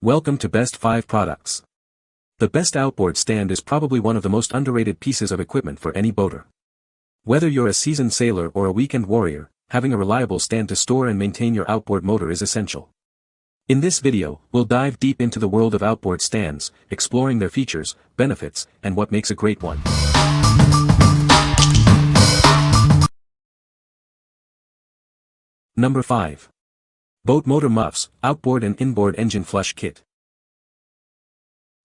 Welcome to Best 5 Products. The best outboard stand is probably one of the most underrated pieces of equipment for any boater. Whether you're a seasoned sailor or a weekend warrior, having a reliable stand to store and maintain your outboard motor is essential. In this video, we'll dive deep into the world of outboard stands, exploring their features, benefits, and what makes a great one. Number 5. Boat Motor Muffs, Outboard and Inboard Engine Flush Kit.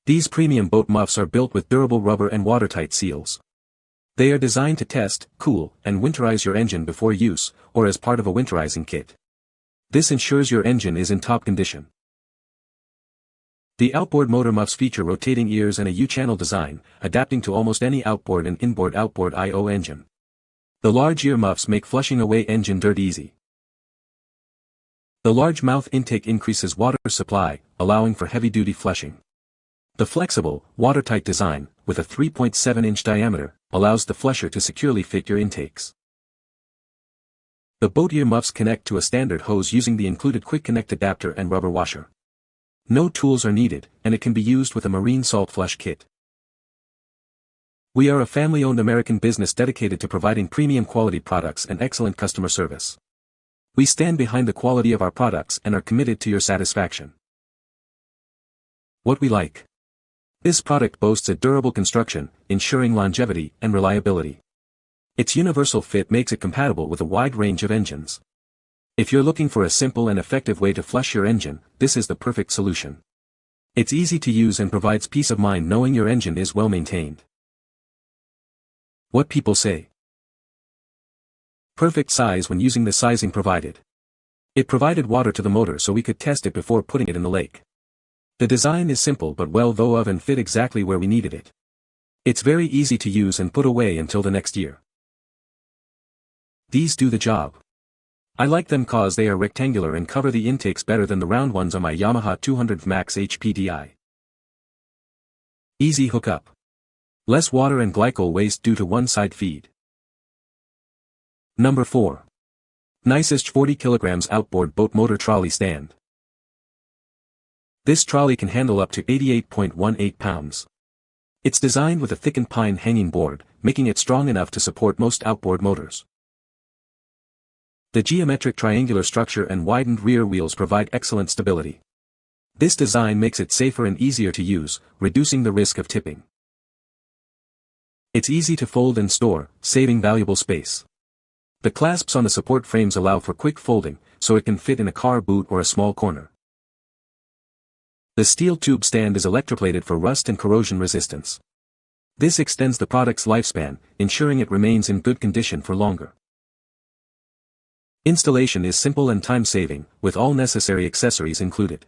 These premium boat muffs are built with durable rubber and watertight seals. They are designed to test, cool, and winterize your engine before use, or as part of a winterizing kit. This ensures your engine is in top condition. The outboard motor muffs feature rotating ears and a U-channel design, adapting to almost any outboard and inboard outboard I/O engine. The large ear muffs make flushing away engine dirt easy. The large mouth intake increases water supply, allowing for heavy-duty flushing. The flexible, watertight design, with a 3.7-inch diameter, allows the flusher to securely fit your intakes. The boat ear muffs connect to a standard hose using the included quick connect adapter and rubber washer. No tools are needed, and it can be used with a marine salt flush kit. We are a family-owned American business dedicated to providing premium quality products and excellent customer service. We stand behind the quality of our products and are committed to your satisfaction. What we like. This product boasts a durable construction, ensuring longevity and reliability. Its universal fit makes it compatible with a wide range of engines. If you're looking for a simple and effective way to flush your engine, this is the perfect solution. It's easy to use and provides peace of mind knowing your engine is well maintained. What people say. Perfect size when using the sizing provided. It provided water to the motor so we could test it before putting it in the lake. The design is simple but well thought of and fit exactly where we needed it. It's very easy to use and put away until the next year. These do the job. I like them cause they are rectangular and cover the intakes better than the round ones on my Yamaha 200 Max HPDI. Easy hookup. Less water and glycol waste due to one-side feed. Number 4. DNYSYSJ 40 kg Outboard Boat Motor Trolley Stand. This trolley can handle up to 88.18 pounds. It's designed with a thickened pine hanging board, making it strong enough to support most outboard motors. The geometric triangular structure and widened rear wheels provide excellent stability. This design makes it safer and easier to use, reducing the risk of tipping. It's easy to fold and store, saving valuable space. The clasps on the support frames allow for quick folding, so it can fit in a car boot or a small corner. The steel tube stand is electroplated for rust and corrosion resistance. This extends the product's lifespan, ensuring it remains in good condition for longer. Installation is simple and time-saving, with all necessary accessories included.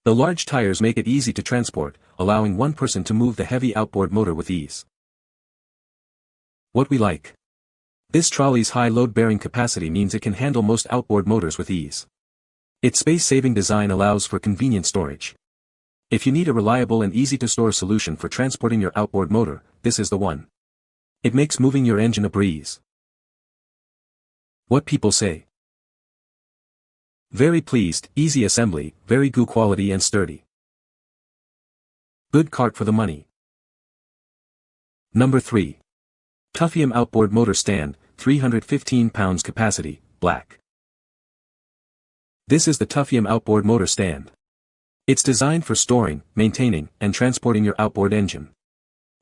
The large tires make it easy to transport, allowing one person to move the heavy outboard motor with ease. What we like. This trolley's high load-bearing capacity means it can handle most outboard motors with ease. Its space-saving design allows for convenient storage. If you need a reliable and easy-to-store solution for transporting your outboard motor, this is the one. It makes moving your engine a breeze. What people say. Very pleased, easy assembly, very good quality and sturdy. Good cart for the money. Number 3. TUFFIOM Outboard Motor Stand, 315 pounds capacity, black. This is the TUFFIOM Outboard Motor Stand. It's designed for storing, maintaining, and transporting your outboard engine.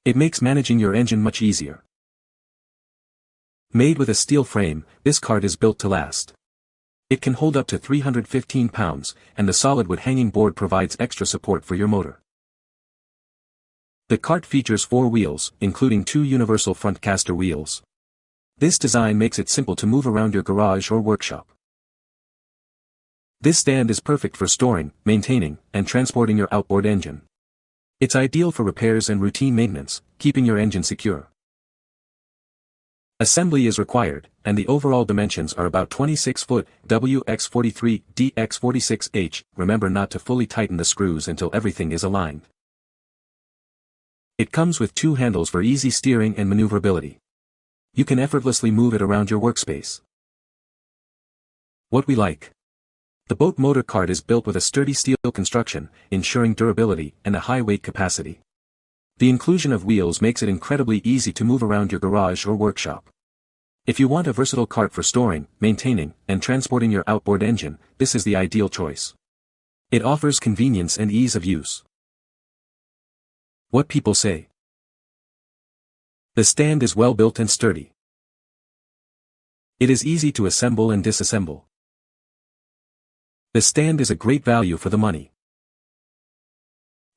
It makes managing your engine much easier. Made with a steel frame, this cart is built to last. It can hold up to 315 pounds, and the solid wood hanging board provides extra support for your motor. The cart features 4 wheels, including 2 universal front caster wheels. This design makes it simple to move around your garage or workshop. This stand is perfect for storing, maintaining, and transporting your outboard engine. It's ideal for repairs and routine maintenance, keeping your engine secure. Assembly is required, and the overall dimensions are about 26 foot, WX43, DX46H. Remember not to fully tighten the screws until everything is aligned. It comes with 2 handles for easy steering and maneuverability. You can effortlessly move it around your workspace. What we like. The boat motor cart is built with a sturdy steel construction, ensuring durability and a high weight capacity. The inclusion of wheels makes it incredibly easy to move around your garage or workshop. If you want a versatile cart for storing, maintaining, and transporting your outboard engine, this is the ideal choice. It offers convenience and ease of use. What people say. The stand is well built and sturdy. It is easy to assemble and disassemble. The stand is a great value for the money.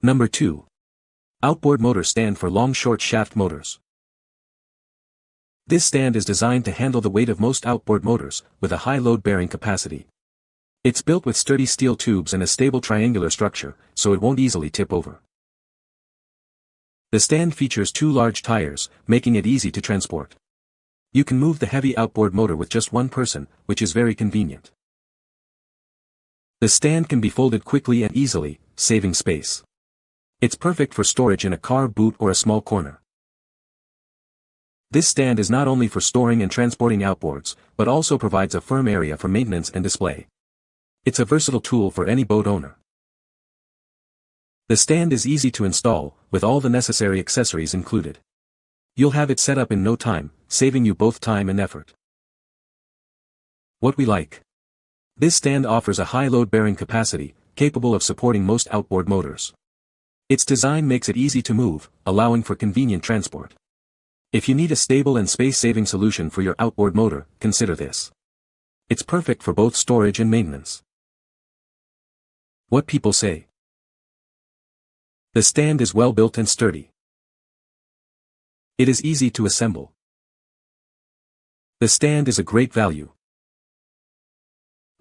Number 2. Outboard motor stand for long short shaft motors. This stand is designed to handle the weight of most outboard motors, with a high load-bearing capacity. It's built with sturdy steel tubes and a stable triangular structure, so it won't easily tip over. The stand features 2 large tires, making it easy to transport. You can move the heavy outboard motor with just one person, which is very convenient. The stand can be folded quickly and easily, saving space. It's perfect for storage in a car boot or a small corner. This stand is not only for storing and transporting outboards, but also provides a firm area for maintenance and display. It's a versatile tool for any boat owner. The stand is easy to install, with all the necessary accessories included. You'll have it set up in no time, saving you both time and effort. What we like. This stand offers a high load-bearing capacity, capable of supporting most outboard motors. Its design makes it easy to move, allowing for convenient transport. If you need a stable and space-saving solution for your outboard motor, consider this. It's perfect for both storage and maintenance. What people say. The stand is well built and sturdy. It is easy to assemble. The stand is a great value.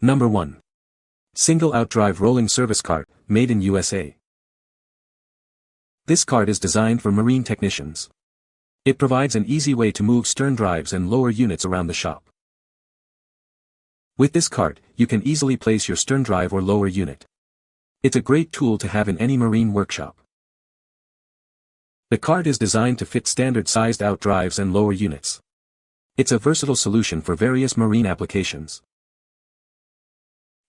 Number 1. Single Outdrive Rolling Service Cart, made in USA. This cart is designed for marine technicians. It provides an easy way to move stern drives and lower units around the shop. With this cart, you can easily place your stern drive or lower unit. It's a great tool to have in any marine workshop. The cart is designed to fit standard-sized outdrives and lower units. It's a versatile solution for various marine applications.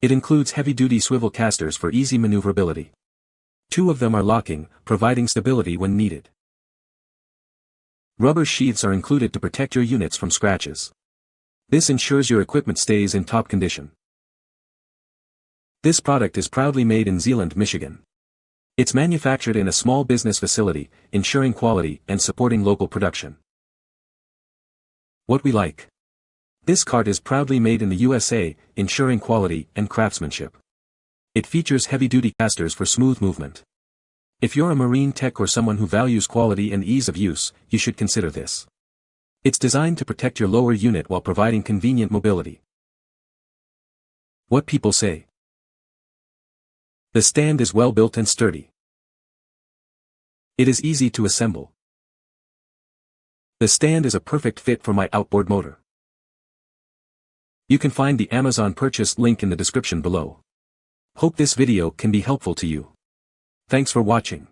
It includes heavy-duty swivel casters for easy maneuverability. 2 of them are locking, providing stability when needed. Rubber sheaths are included to protect your units from scratches. This ensures your equipment stays in top condition. This product is proudly made in Zeeland, Michigan. It's manufactured in a small business facility, ensuring quality and supporting local production. What we like. This cart is proudly made in the USA, ensuring quality and craftsmanship. It features heavy-duty casters for smooth movement. If you're a marine tech or someone who values quality and ease of use, you should consider this. It's designed to protect your lower unit while providing convenient mobility. What people say. The stand is well built and sturdy. It is easy to assemble. The stand is a perfect fit for my outboard motor. You can find the Amazon purchase link in the description below. Hope this video can be helpful to you. Thanks for watching.